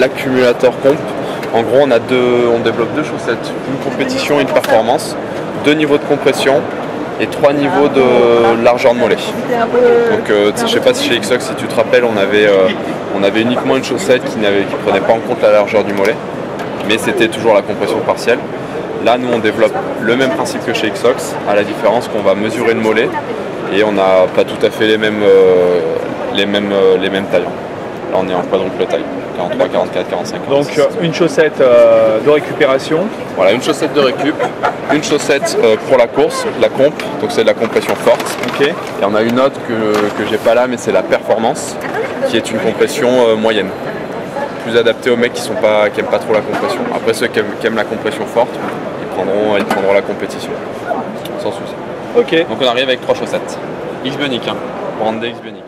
accumulateur comp. En gros, on développe deux chaussettes, une compétition et une performance, 2 niveaux de compression et 3 niveaux de largeur de mollet. Donc je sais pas si chez Xox, si tu te rappelles, on avait uniquement une chaussette qui prenait pas en compte la largeur du mollet, mais c'était toujours la compression partielle. Là, nous, on développe le même principe que chez Xox, à la différence qu'on va mesurer le mollet et on n'a pas tout à fait les mêmes tailles. Là, on est en quadruple taille, 43, 44, 45. Donc une chaussette de récupération. Voilà, une chaussette de récup, une chaussette pour la course, la comp, donc c'est de la compression forte. Okay. Et on a une autre que j'ai pas là, mais c'est la performance, qui est une compression moyenne. Plus adaptée aux mecs qui aiment pas trop la compression. Après, ceux qui aiment la compression forte, ils prendront la compétition, sans souci. Ok. Donc on arrive avec 3 chaussettes. X-Bionic, brandé X-Bionic.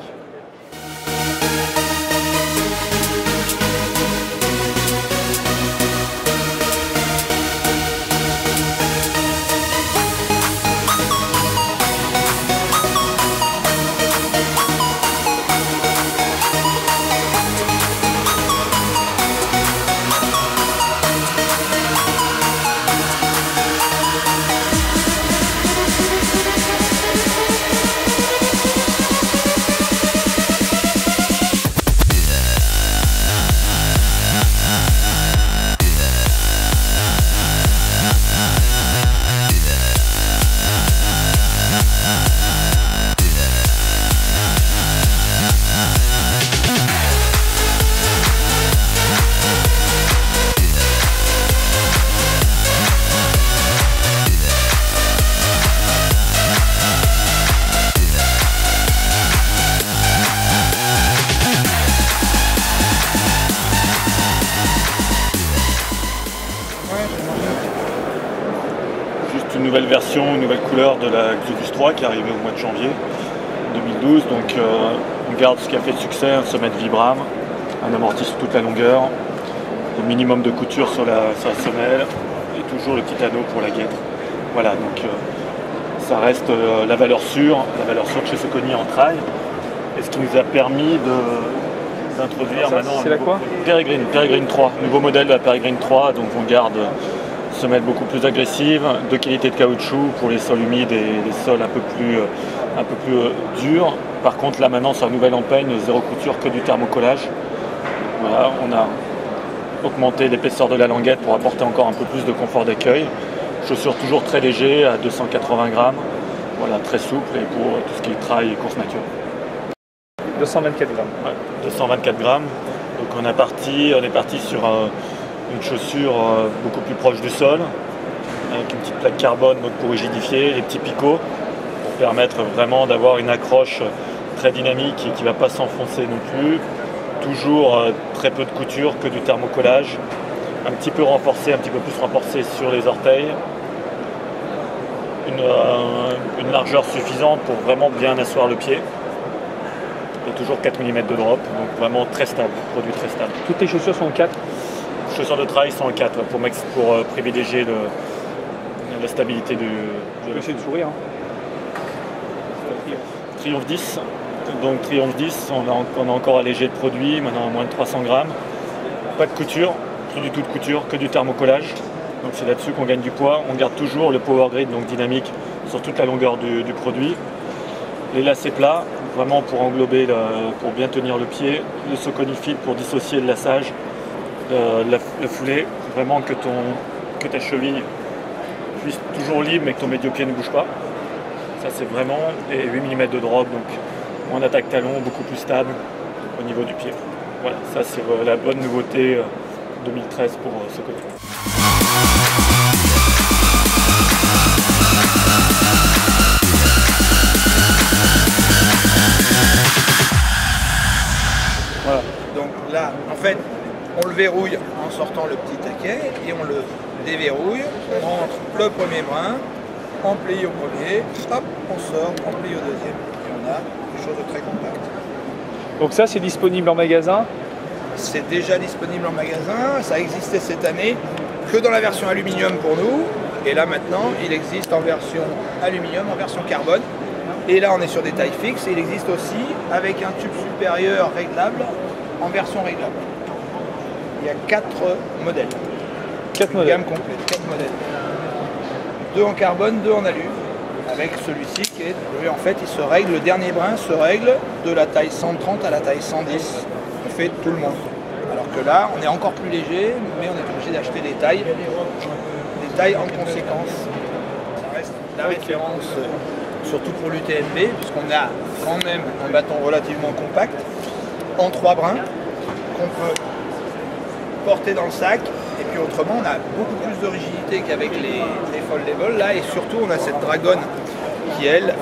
Une nouvelle version, une nouvelle couleur de la Exodus 3 qui est arrivée au mois de janvier 2012. Donc on garde ce qui a fait de succès, un semelle Vibram, un amorti sur toute la longueur, le minimum de couture sur la semelle et toujours le petit anneau pour la guêtre. Voilà, donc ça reste la valeur sûre de chez Saucony en trail. Et ce qui nous a permis d'introduire maintenant c'est la quoi Peregrine 3, nouveau modèle de la Peregrine 3, donc on garde semelle beaucoup plus agressive, de qualité de caoutchouc pour les sols humides et les sols un peu plus durs. Par contre là maintenant sur la nouvelle empeigne, zéro couture, que du thermocollage. Voilà, on a augmenté l'épaisseur de la languette pour apporter encore un peu plus de confort d'accueil. Chaussures toujours très léger à 280 grammes, voilà, très souple et pour tout ce qui est trail et course nature. 224 grammes. Ouais, 224 grammes. Donc on est parti sur une chaussure beaucoup plus proche du sol, avec une petite plaque carbone donc pour rigidifier, les petits picots, pour permettre vraiment d'avoir une accroche très dynamique et qui ne va pas s'enfoncer non plus. Toujours très peu de couture, que du thermocollage, un petit peu plus renforcé sur les orteils. Une largeur suffisante pour vraiment bien asseoir le pied. Et toujours 4 mm de drop, donc vraiment très stable, produit très stable. Toutes les chaussures sont en 4. Les chaussures de trail sont en 4 pour privilégier la stabilité du. Je vais essayer de sourire. Triomphe 10. Donc Triomphe 10, on a encore allégé le produit, maintenant à moins de 300 grammes. Pas de couture, plus du tout de couture, que du thermocollage. Donc c'est là-dessus qu'on gagne du poids. On garde toujours le power grid, donc dynamique, sur toute la longueur du produit. Les lacets plats, vraiment pour englober, pour bien tenir le pied. Le Saucony Fit pour dissocier le lassage. Le foulé, vraiment que ta cheville puisse toujours libre mais que ton médio-pied ne bouge pas. Ça c'est vraiment, et 8 mm de drop, donc en attaque talon, beaucoup plus stable au niveau du pied. Voilà, ça c'est la bonne nouveauté 2013 pour Saucony. Voilà. Donc là, en fait, on le verrouille en sortant le petit taquet et on le déverrouille, on rentre le premier brin, on plie au premier, hop, on sort, on plie au deuxième. Et on a quelque chose de très compact. Donc ça c'est disponible en magasin? C'est déjà disponible en magasin, ça existait cette année que dans la version aluminium pour nous. Et là maintenant, il existe en version aluminium, en version carbone. Et là on est sur des tailles fixes et il existe aussi avec un tube supérieur réglable en version réglable. Il y a 4 modèles. 4 Une modèles. gamme complète, 4 modèles. 2 en carbone, 2 en alu. Avec celui-ci qui est, lui, en fait, il se règle, le dernier brin se règle de la taille 130 à la taille 110. On fait tout le monde. Alors que là, on est encore plus léger, mais on est obligé d'acheter des tailles en conséquence. Ça reste la référence, surtout pour l'UTMB, puisqu'on a quand même un bâton relativement compact, en 3 brins, qu'on peut porter dans le sac. Et puis autrement, on a beaucoup plus de rigidité qu'avec les foldable là, et surtout on a cette dragonne qui elle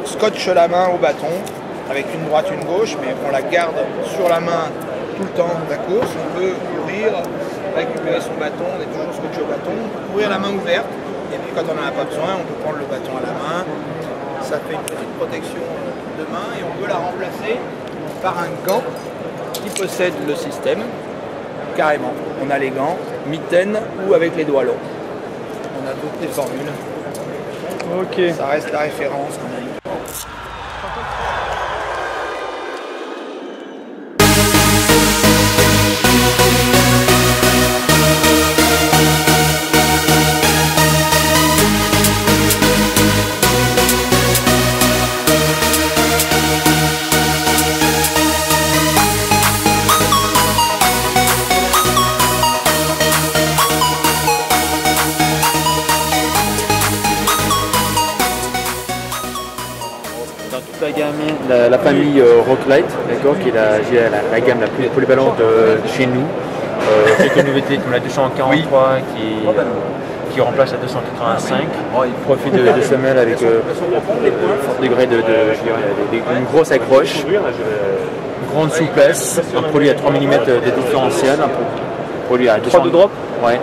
scotche la main au bâton avec une droite, une gauche, mais on la garde sur la main tout le temps de la course. On peut courir, récupérer son bâton, on est toujours scotché au bâton, on peut courir la main ouverte, et puis quand on n'en a pas besoin, on peut prendre le bâton à la main. Ça fait une petite protection de main et on peut la remplacer par un gant qui possède le système. Carrément, on a les gants, mitaines ou avec les doigts longs. On a toutes les formules. Ok. Ça reste la référence qu'on a eu. La gamme, la famille Rocklite, d'accord, qui est la gamme la plus polyvalente chez nous. Quelques nouveautés comme la 243 qui remplace la 285. Il profite de semelles avec fort degré une grosse accroche, une grande souplesse, un produit à 3 mm de différentiel, un produit à 200 3 de drop. Ouais.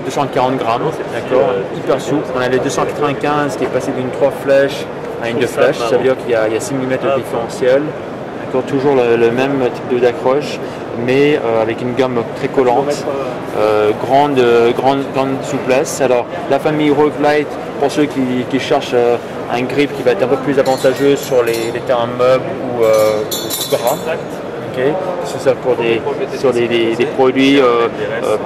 240 grammes, d'accord, hyper souple. On a les 295 qui est passé d'une 3 flèches à une 2 flèches, ça veut dire qu'il y a 6 mm de différentiel, d'accord, toujours le même type d'accroche, mais avec une gamme très collante, grande souplesse. Alors la famille Rocklite, pour ceux qui cherchent un grip qui va être un peu plus avantageux sur les terrains meubles ou gras. Okay. C'est ça pour des produits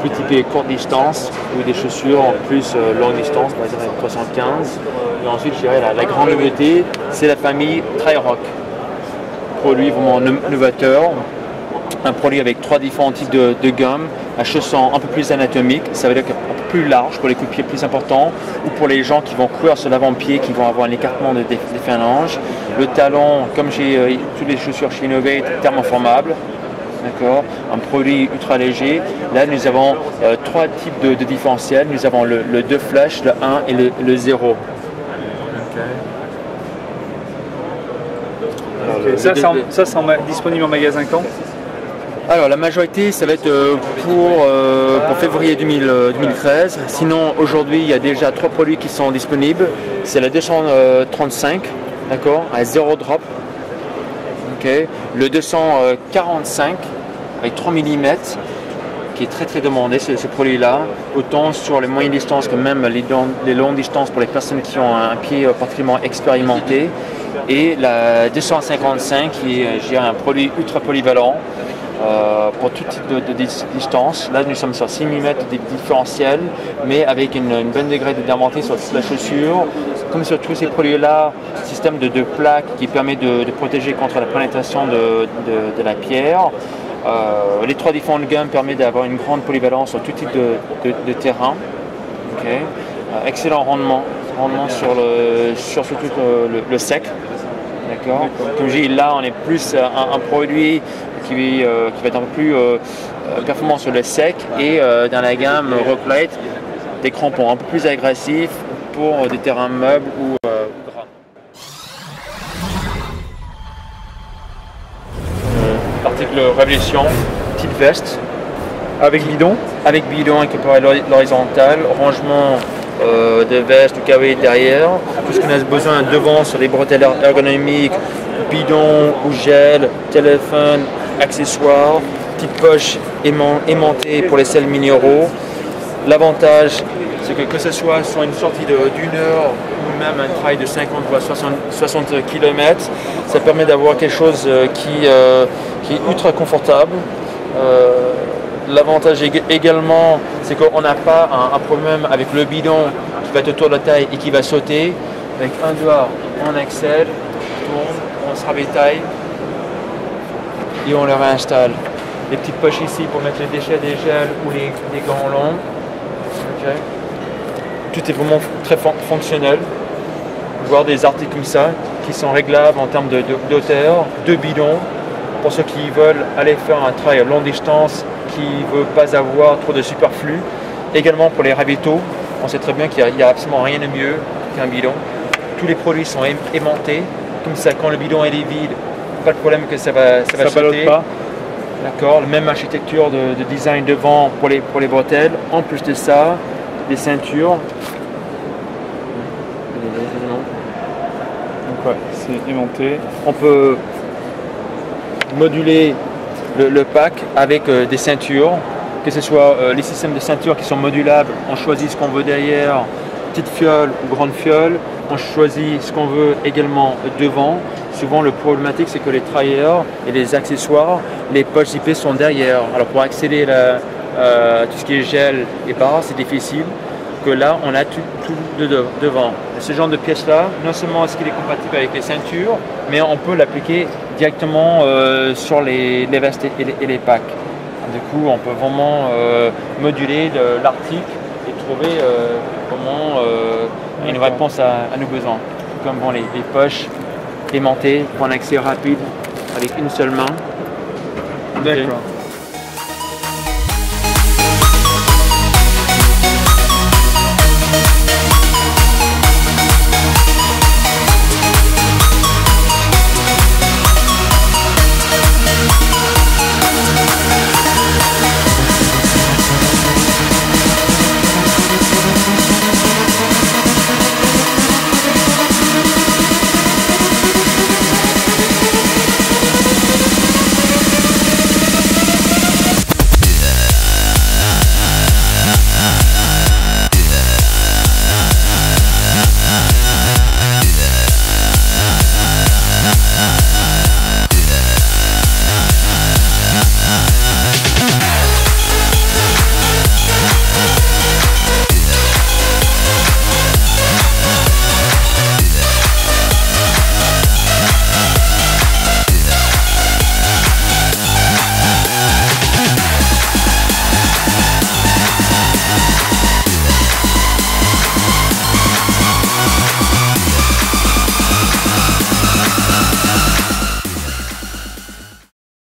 plus typés courte distance ou des chaussures en plus longue distance, par exemple 315. Et ensuite, je dirais la grande nouveauté, c'est la famille Tri-Rock. Produit vraiment novateur. Un produit avec 3 différents types de gamme, un chausson un peu plus anatomique, ça veut dire qu'un peu plus large pour les coups de pied plus importants ou pour les gens qui vont courir sur l'avant-pied, qui vont avoir un écartement des phalanges. Le talon, comme j'ai toutes les chaussures chez Innovate, thermoformable. D'accord, un produit ultra léger. Là, nous avons 3 types de différentiels. Nous avons le 2 flèches, le 1 et le 0. Okay. Ça, c'est disponible en magasin quand? Alors la majorité ça va être pour février 2013. Sinon aujourd'hui il y a déjà 3 produits qui sont disponibles. C'est la 235, d'accord, à 0 drop. Okay. Le 245 avec 3 mm qui est très demandé ce produit-là, autant sur les moyennes distances que même les longues distances pour les personnes qui ont un pied particulièrement expérimenté. Et la 255 qui est un produit ultra polyvalent pour tout type de distance. Là nous sommes sur 6 mm de différentiel, mais avec une bonne degré de diamanté sur toute la chaussure. Comme sur tous ces produits-là, système de 2 plaques qui permet de protéger contre la pénétration de la pierre. Les 3 différentes gammes permettent d'avoir une grande polyvalence sur tout type de terrain. Okay. Excellent rendement sur surtout le sec. D'accord. Comme je dis, là on est plus un produit qui va être un peu plus performant sur le sec et dans la gamme Rocklite, des crampons un peu plus agressifs pour des terrains meubles ou gras. Article Révolution, petite veste. Avec bidon? Avec bidon incorporé à l'horizontale, rangement de veste ou cavalier derrière, tout ce qu'on a besoin devant sur les bretelles ergonomiques, bidon ou gel, téléphone, accessoires, petite poche aimantée pour les sels minéraux. L'avantage, c'est que ce soit sur une sortie d'1 heure ou même un trail de 50 voire 60 km, ça permet d'avoir quelque chose qui est ultra confortable. L'avantage également, c'est qu'on n'a pas un problème avec le bidon qui va être autour de la taille et qui va sauter. Avec un doigt, on accède, on tourne, on se ravitaille et on le réinstalle. Les petites poches ici pour mettre les déchets des gels ou les gants longs. Okay. Tout est vraiment très fonctionnel. Voir des articles comme ça qui sont réglables en termes d'auteur, de bidon. Pour ceux qui veulent aller faire un travail à longue distance, qui ne veulent pas avoir trop de superflu. Également pour les ravitaux, on sait très bien qu'il n'y a absolument rien de mieux qu'un bidon. Tous les produits sont aimantés. Comme ça, quand le bidon est vide, pas de problème que ça va sauter. Pas. D'accord, la même architecture de design devant pour les bretelles. En plus de ça, des ceintures. Donc ouais, c'est aimanté. On peut moduler le pack avec des ceintures, que ce soit les systèmes de ceintures qui sont modulables. On choisit ce qu'on veut derrière, petite fiole ou grande fiole. On choisit ce qu'on veut également devant. Souvent le problématique c'est que les trayers et les accessoires, les poches zippées sont derrière. Alors pour accéder tout ce qui est gel et barre, c'est difficile. Que là on a tout devant. Et ce genre de pièce là, non seulement est-ce qu'il est compatible avec les ceintures, mais on peut l'appliquer directement sur les vestes et les packs. Du coup on peut vraiment moduler l'article et trouver comment une réponse à nos besoins. Comme bon, les poches aimantées pour un accès rapide avec une seule main. D'accord.